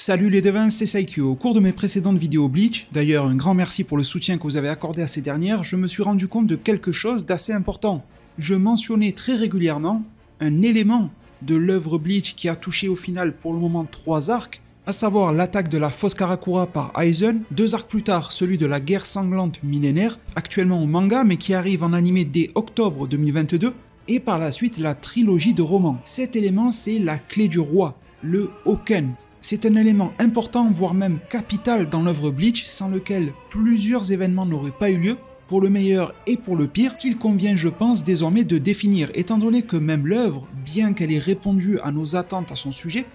Salut les devins, c'est Saikyo. Au cours de mes précédentes vidéos Bleach, d'ailleurs un grand merci pour le soutien que vous avez accordé à ces dernières, je me suis rendu compte de quelque chose d'assez important. Je mentionnais très régulièrement un élément de l'œuvre Bleach qui a touché au final pour le moment 3 arcs, à savoir l'attaque de la fosse Karakura par Aizen, 2 arcs plus tard celui de la guerre sanglante millénaire, actuellement au manga mais qui arrive en animé dès octobre 2022, et par la suite la trilogie de romans. Cet élément c'est la clé du roi, le Hoken. C'est un élément important, voire même capital dans l'œuvre Bleach, sans lequel plusieurs événements n'auraient pas eu lieu, pour le meilleur et pour le pire, qu'il convient je pense désormais de définir, étant donné que même l'œuvre, bien qu'elle ait répondu à nos attentes à son sujet,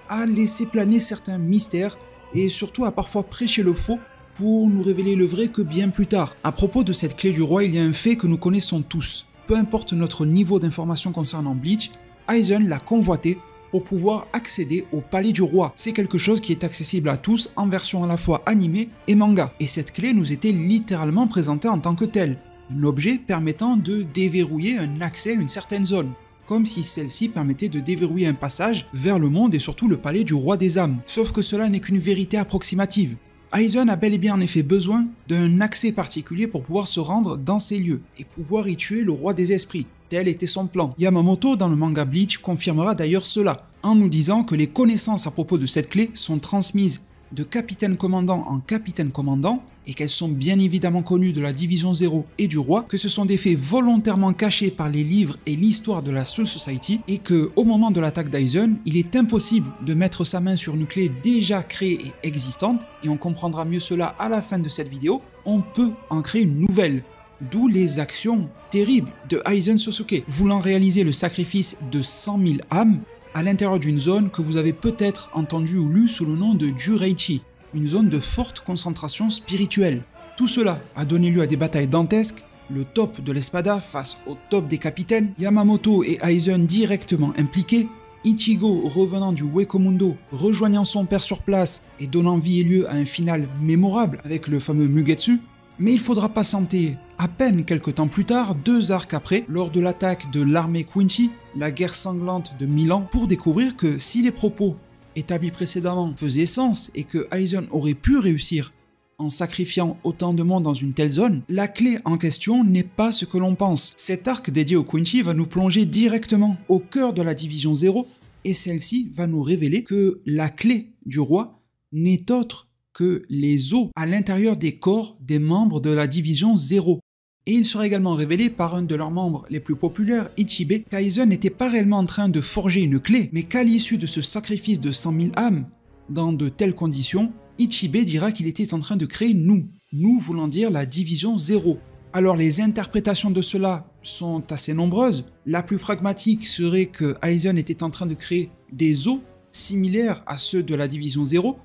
a laissé planer certains mystères, et surtout a parfois prêché le faux, pour nous révéler le vrai que bien plus tard. À propos de cette clé du roi, il y a un fait que nous connaissons tous. Peu importe notre niveau d'information concernant Bleach, Aizen l'a convoité pour pouvoir accéder au palais du roi. C'est quelque chose qui est accessible à tous en version à la fois animée et manga. Et cette clé nous était littéralement présentée en tant que telle. Un objet permettant de déverrouiller un accès à une certaine zone. Comme si celle-ci permettait de déverrouiller un passage vers le monde et surtout le palais du roi des âmes. Sauf que cela n'est qu'une vérité approximative. Aizen a bel et bien en effet besoin d'un accès particulier pour pouvoir se rendre dans ces lieux et pouvoir y tuer le roi des esprits. Tel était son plan. Yamamoto dans le manga Bleach confirmera d'ailleurs cela, en nous disant que les connaissances à propos de cette clé sont transmises de capitaine commandant en capitaine commandant, et qu'elles sont bien évidemment connues de la division 0 et du roi, que ce sont des faits volontairement cachés par les livres et l'histoire de la Soul Society, et que au moment de l'attaque d'Aizen, il est impossible de mettre sa main sur une clé déjà créée et existante, et on comprendra mieux cela à la fin de cette vidéo, on peut en créer une nouvelle. D'où les actions terribles de Aizen Sosuke, voulant réaliser le sacrifice de 100 000 âmes à l'intérieur d'une zone que vous avez peut-être entendu ou lu sous le nom de Jureichi, une zone de forte concentration spirituelle. Tout cela a donné lieu à des batailles dantesques, le top de l'Espada face au top des capitaines, Yamamoto et Aizen directement impliqués, Ichigo revenant du Wekomundo, rejoignant son père sur place et donnant vie et lieu à un final mémorable avec le fameux Mugetsu. Mais il faudra patienter à peine quelques temps plus tard, 2 arcs après, lors de l'attaque de l'armée Quincy, la guerre sanglante de 1000 ans, pour découvrir que si les propos établis précédemment faisaient sens et que Aizen aurait pu réussir en sacrifiant autant de monde dans une telle zone, la clé en question n'est pas ce que l'on pense. Cet arc dédié au Quincy va nous plonger directement au cœur de la division 0 et celle-ci va nous révéler que la clé du roi n'est autre que les os à l'intérieur des corps des membres de la division 0. Et il sera également révélé par un de leurs membres les plus populaires, Ichibe, qu'Aizen n'était pas réellement en train de forger une clé, mais qu'à l'issue de ce sacrifice de 100 000 âmes, dans de telles conditions, Ichibe dira qu'il était en train de créer nous voulant dire la division 0. Alors les interprétations de cela sont assez nombreuses. La plus pragmatique serait que Aizen était en train de créer des os similaires à ceux de la division 0,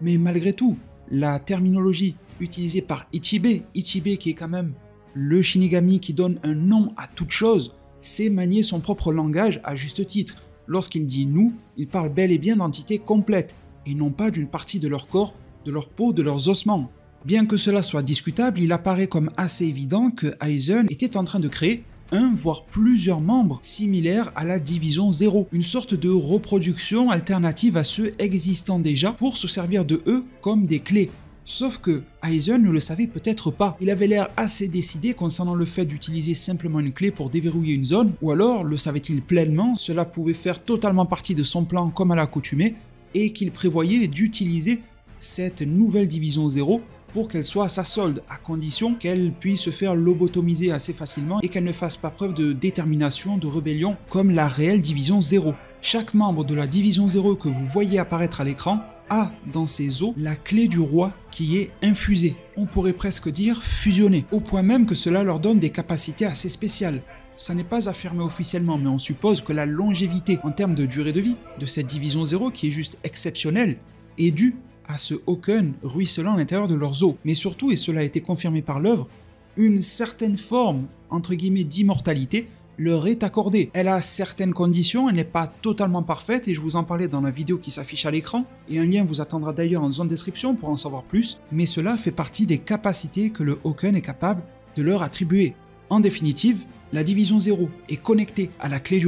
mais malgré tout, la terminologie utilisée par Ichibe qui est quand même le Shinigami qui donne un nom à toute chose, sait manier son propre langage à juste titre. Lorsqu'il dit nous, il parle bel et bien d'entités complètes, et non pas d'une partie de leur corps, de leur peau, de leurs ossements. Bien que cela soit discutable, il apparaît comme assez évident que Aizen était en train de créer un voire plusieurs membres similaires à la division 0, une sorte de reproduction alternative à ceux existant déjà pour se servir de eux comme des clés. Sauf que Aizen ne le savait peut-être pas, il avait l'air assez décidé concernant le fait d'utiliser simplement une clé pour déverrouiller une zone, ou alors le savait-il pleinement, cela pouvait faire totalement partie de son plan comme à l'accoutumée, et qu'il prévoyait d'utiliser cette nouvelle division 0 pour qu'elle soit à sa solde, à condition qu'elle puisse se faire lobotomiser assez facilement et qu'elle ne fasse pas preuve de détermination, de rébellion, comme la réelle division 0. Chaque membre de la division 0 que vous voyez apparaître à l'écran a dans ses os la clé du roi qui est infusée, on pourrait presque dire fusionnée, au point même que cela leur donne des capacités assez spéciales. Ça n'est pas affirmé officiellement, mais on suppose que la longévité en termes de durée de vie de cette division 0, qui est juste exceptionnelle, est due à ce Hoken ruisselant à l'intérieur de leurs os. Mais surtout, et cela a été confirmé par l'œuvre, une certaine forme, entre guillemets, d'immortalité leur est accordée. Elle a certaines conditions, elle n'est pas totalement parfaite, et je vous en parlais dans la vidéo qui s'affiche à l'écran, et un lien vous attendra d'ailleurs en zone de description pour en savoir plus, mais cela fait partie des capacités que le Hoken est capable de leur attribuer. En définitive, la division 0 est connectée à la clé du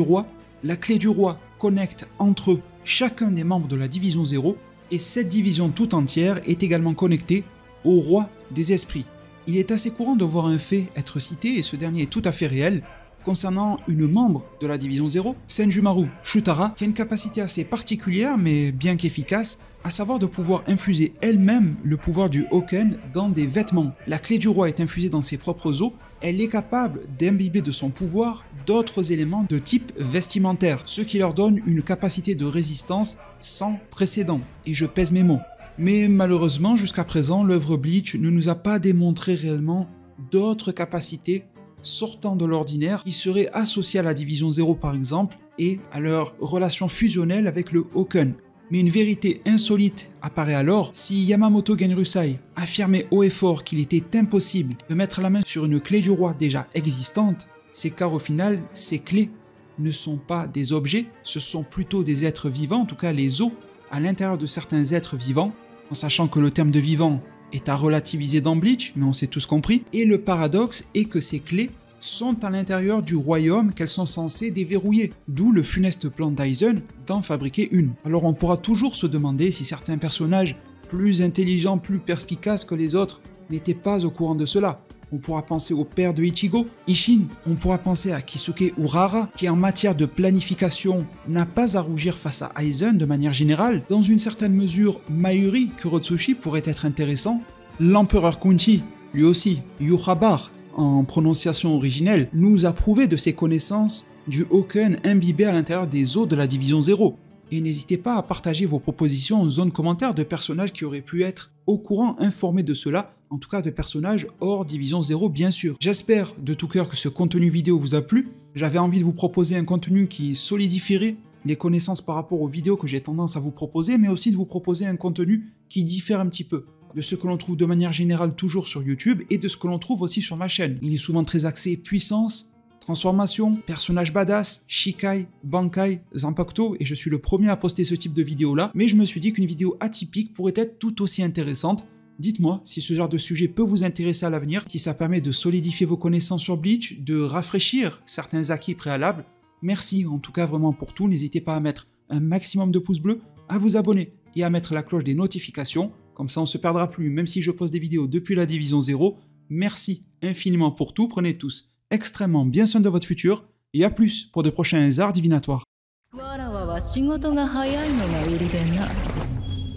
roi connecte entre eux chacun des membres de la division 0, Et cette division tout entière est également connectée au roi des esprits. Il est assez courant de voir un fait être cité, et ce dernier est tout à fait réel, concernant une membre de la division 0, Senjumaru Shutara, qui a une capacité assez particulière mais bien qu'efficace, à savoir de pouvoir infuser elle-même le pouvoir du Hoken dans des vêtements. La clé du roi est infusée dans ses propres os, elle est capable d'imbiber de son pouvoir d'autres éléments de type vestimentaire, ce qui leur donne une capacité de résistance sans précédent. Et je pèse mes mots. Mais malheureusement, jusqu'à présent, l'œuvre Bleach ne nous a pas démontré réellement d'autres capacités sortant de l'ordinaire qui seraient associées à la division 0 par exemple, et à leur relation fusionnelle avec le Hoken. Mais une vérité insolite apparaît alors. Si Yamamoto Genryusai affirmait haut et fort qu'il était impossible de mettre la main sur une clé du roi déjà existante, c'est car au final, ces clés ne sont pas des objets, ce sont plutôt des êtres vivants, en tout cas les os à l'intérieur de certains êtres vivants, en sachant que le terme de vivant est à relativiser dans Bleach, mais on s'est tous compris, et le paradoxe est que ces clés sont à l'intérieur du royaume qu'elles sont censées déverrouiller, d'où le funeste plan d'Aizen d'en fabriquer une. Alors on pourra toujours se demander si certains personnages plus intelligents, plus perspicaces que les autres n'étaient pas au courant de cela. On pourra penser au père de Ichigo, Ishin, on pourra penser à Kisuke Urara, qui en matière de planification n'a pas à rougir face à Aizen de manière générale. Dans une certaine mesure, Mayuri Kurotsushi pourrait être intéressant. L'empereur Kunchi, lui aussi, Yuhabar, en prononciation originelle, nous a prouvé de ses connaissances du Hoken imbibé à l'intérieur des os de la division 0. Et n'hésitez pas à partager vos propositions en zone commentaire de personnages qui auraient pu être au courant, informés de cela, en tout cas de personnages hors division 0 bien sûr. J'espère de tout cœur que ce contenu vidéo vous a plu. J'avais envie de vous proposer un contenu qui solidifierait les connaissances par rapport aux vidéos que j'ai tendance à vous proposer, mais aussi de vous proposer un contenu qui diffère un petit peu de ce que l'on trouve de manière générale toujours sur YouTube et de ce que l'on trouve aussi sur ma chaîne. Il est souvent très axé puissance, transformation, personnage badass, Shikai, Bankai, Zanpakuto, et je suis le premier à poster ce type de vidéo là, mais je me suis dit qu'une vidéo atypique pourrait être tout aussi intéressante. Dites-moi si ce genre de sujet peut vous intéresser à l'avenir, si ça permet de solidifier vos connaissances sur Bleach, de rafraîchir certains acquis préalables. Merci en tout cas vraiment pour tout, n'hésitez pas à mettre un maximum de pouces bleus, à vous abonner et à mettre la cloche des notifications, comme ça on se perdra plus même si je poste des vidéos depuis la division 0. Merci infiniment pour tout, prenez tous extrêmement bien soin de votre futur, et à plus pour de prochains arts divinatoires.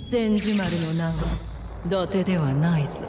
千住丸の名は伊達ではないぞ。